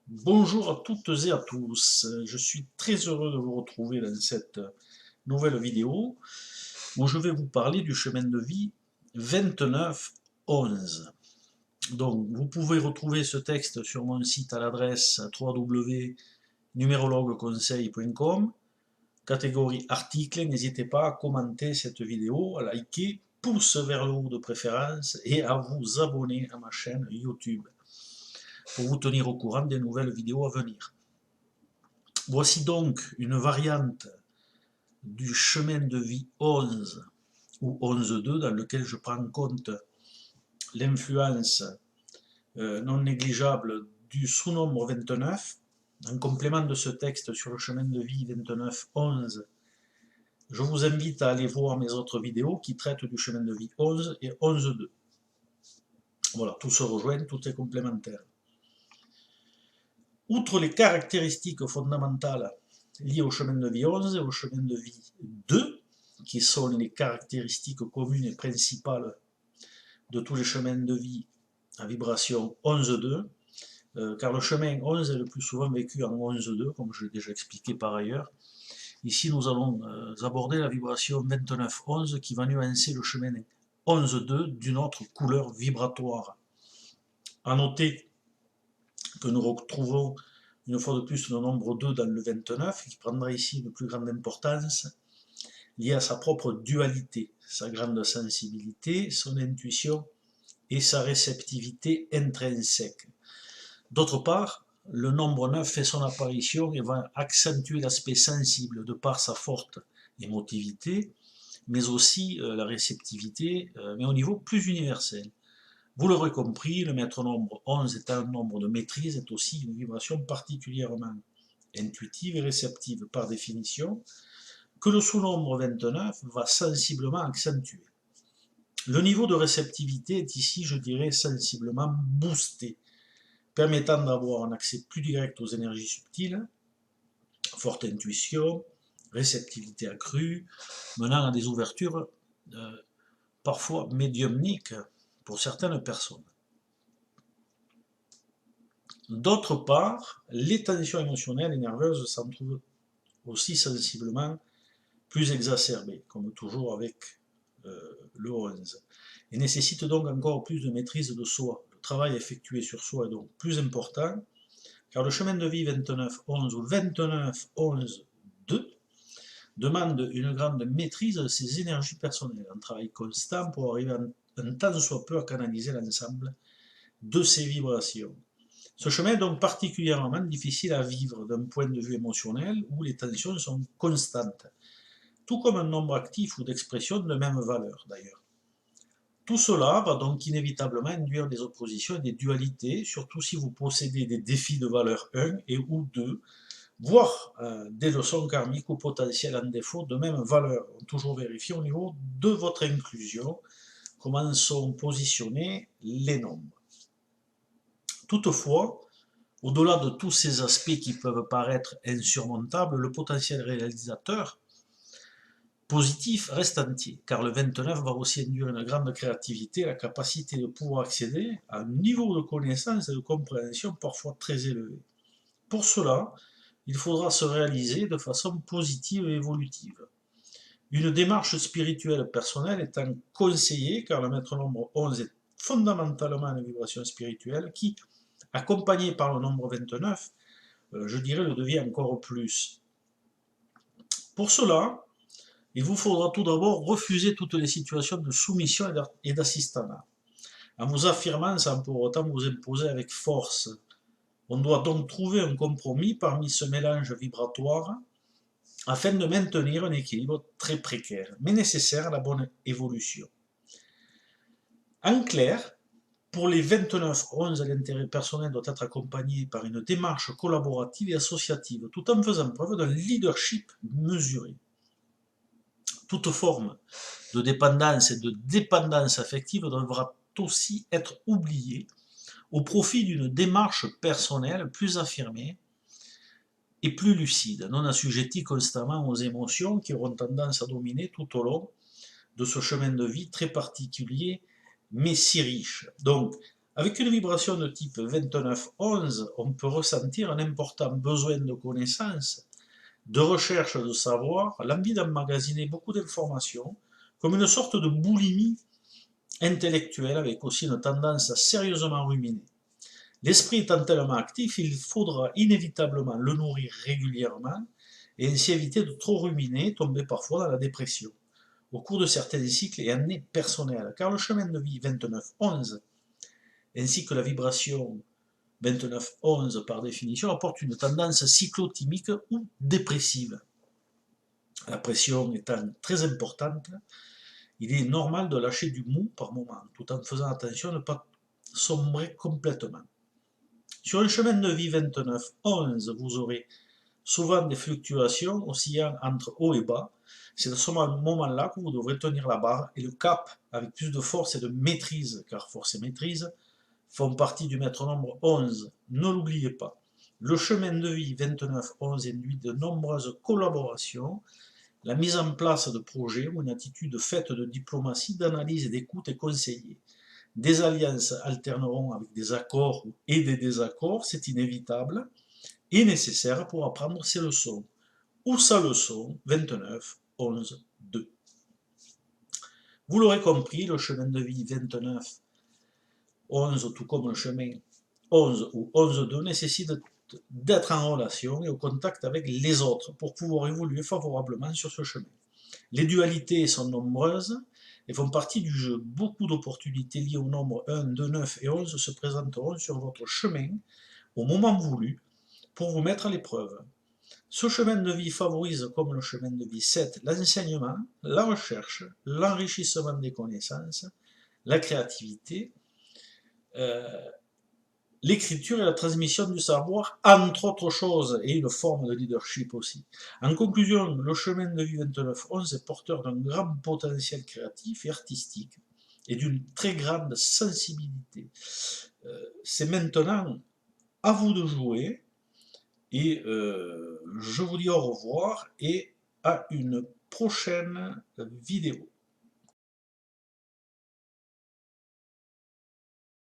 Bonjour à toutes et à tous, je suis très heureux de vous retrouver dans cette nouvelle vidéo où je vais vous parler du chemin de vie 2911. Donc vous pouvez retrouver ce texte sur mon site à l'adresse www.numérologueconseil.com, catégorie articles, n'hésitez pas à commenter cette vidéo, à liker, pouce vers le haut de préférence et à vous abonner à ma chaîne YouTube pour vous tenir au courant des nouvelles vidéos à venir. Voici donc une variante du chemin de vie 11 ou 11.2 dans lequel je prends en compte l'influence non négligeable du sous-nombre 29. En complément de ce texte sur le chemin de vie 29.11, je vous invite à aller voir mes autres vidéos qui traitent du chemin de vie 11 et 11.2. Voilà, tout se rejoint, tout est complémentaire. Outre les caractéristiques fondamentales liées au chemin de vie 11 et au chemin de vie 2, qui sont les caractéristiques communes et principales de tous les chemins de vie à vibration 11.2, car le chemin 11 est le plus souvent vécu en 11.2, comme je l'ai déjà expliqué par ailleurs. Ici, nous allons aborder la vibration 29.11 qui va nuancer le chemin 11.2 d'une autre couleur vibratoire. À noter que nous retrouvons une fois de plus le nombre 2 dans le 29, qui prendra ici une plus grande importance, liée à sa propre dualité, sa grande sensibilité, son intuition et sa réceptivité intrinsèque. D'autre part, le nombre 9 fait son apparition et va accentuer l'aspect sensible de par sa forte émotivité, mais aussi la réceptivité, mais au niveau plus universel. Vous l'aurez compris, le maître nombre 11 est un nombre de maîtrise, est aussi une vibration particulièrement intuitive et réceptive par définition, que le sous-nombre 29 va sensiblement accentuer. Le niveau de réceptivité est ici, je dirais, sensiblement boosté, permettant d'avoir un accès plus direct aux énergies subtiles, forte intuition, réceptivité accrue, menant à des ouvertures parfois médiumniques pour certaines personnes. D'autre part, les tensions émotionnelles et nerveuses s'en trouvent aussi sensiblement plus exacerbées, comme toujours avec le 11, et nécessitent donc encore plus de maîtrise de soi. Le travail effectué sur soi est donc plus important, car le chemin de vie 29-11 ou 29-11-2 demande une grande maîtrise de ses énergies personnelles, un travail constant pour arriver un tant soit peu à canaliser l'ensemble de ses vibrations. Ce chemin est donc particulièrement difficile à vivre d'un point de vue émotionnel où les tensions sont constantes, tout comme un nombre actif ou d'expression de même valeur d'ailleurs. Tout cela va donc inévitablement induire des oppositions et des dualités, surtout si vous possédez des défis de valeur 1 et ou 2, voire des leçons karmiques ou potentielles en défaut de même valeur. Toujours vérifier au niveau de votre inclusion comment sont positionnés les nombres. Toutefois, au-delà de tous ces aspects qui peuvent paraître insurmontables, le potentiel réalisateur positif reste entier, car le 29 va aussi induire une grande créativité, la capacité de pouvoir accéder à un niveau de connaissance et de compréhension parfois très élevé. Pour cela, il faudra se réaliser de façon positive et évolutive. Une démarche spirituelle personnelle étant conseillée, car le maître nombre 11 est fondamentalement une vibration spirituelle qui, accompagnée par le nombre 29, je dirais, le devient encore plus. Pour cela, il vous faudra tout d'abord refuser toutes les situations de soumission et d'assistanat, en vous affirmant sans pour autant vous imposer avec force. On doit donc trouver un compromis parmi ce mélange vibratoire afin de maintenir un équilibre très précaire, mais nécessaire à la bonne évolution. En clair, pour les 29-11, l'intérêt personnel doit être accompagné par une démarche collaborative et associative, tout en faisant preuve d'un leadership mesuré. Toute forme de dépendance et de dépendance affective devra aussi être oubliée au profit d'une démarche personnelle plus affirmée et plus lucide, non assujettie constamment aux émotions qui auront tendance à dominer tout au long de ce chemin de vie très particulier, mais si riche. Donc, Avec une vibration de type 29-11, on peut ressentir un important besoin de connaissance, de recherche de savoir, l'envie d'emmagasiner beaucoup d'informations, comme une sorte de boulimie intellectuelle avec aussi une tendance à sérieusement ruminer. L'esprit étant tellement actif, il faudra inévitablement le nourrir régulièrement et ainsi éviter de trop ruminer, tomber parfois dans la dépression au cours de certains cycles et années personnelles, car le chemin de vie 29-11 ainsi que la vibration 29-11 par définition apporte une tendance cyclotimique ou dépressive. La pression étant très importante, il est normal de lâcher du mou par moment, tout en faisant attention à ne pas sombrer complètement. Sur un chemin de vie 29-11, vous aurez souvent des fluctuations oscillant entre haut et bas. C'est à ce moment-là que vous devrez tenir la barre et le cap avec plus de force et de maîtrise, car force et maîtrise font partie du maître nombre 11. Ne l'oubliez pas. Le chemin de vie 29-11 induit de nombreuses collaborations, la mise en place de projets ou une attitude faite de diplomatie, d'analyse, d'écoute et conseillée. Des alliances alterneront avec des accords et des désaccords, c'est inévitable et nécessaire pour apprendre ses leçons. Ou sa leçon 29-11-2. Vous l'aurez compris, le chemin de vie 29-11, tout comme le chemin 11 ou 11-2, nécessite d'être en relation et au contact avec les autres pour pouvoir évoluer favorablement sur ce chemin. Les dualités sont nombreuses et font partie du jeu. Beaucoup d'opportunités liées au nombre 1, 2, 9 et 11 se présenteront sur votre chemin au moment voulu pour vous mettre à l'épreuve. Ce chemin de vie favorise, comme le chemin de vie 7, l'enseignement, la recherche, l'enrichissement des connaissances, la créativité, l'écriture et la transmission du savoir, entre autres choses, et une forme de leadership aussi. En conclusion, le chemin de vie 29-11 est porteur d'un grand potentiel créatif et artistique et d'une très grande sensibilité. C'est maintenant à vous de jouer et je vous dis au revoir et à une prochaine vidéo.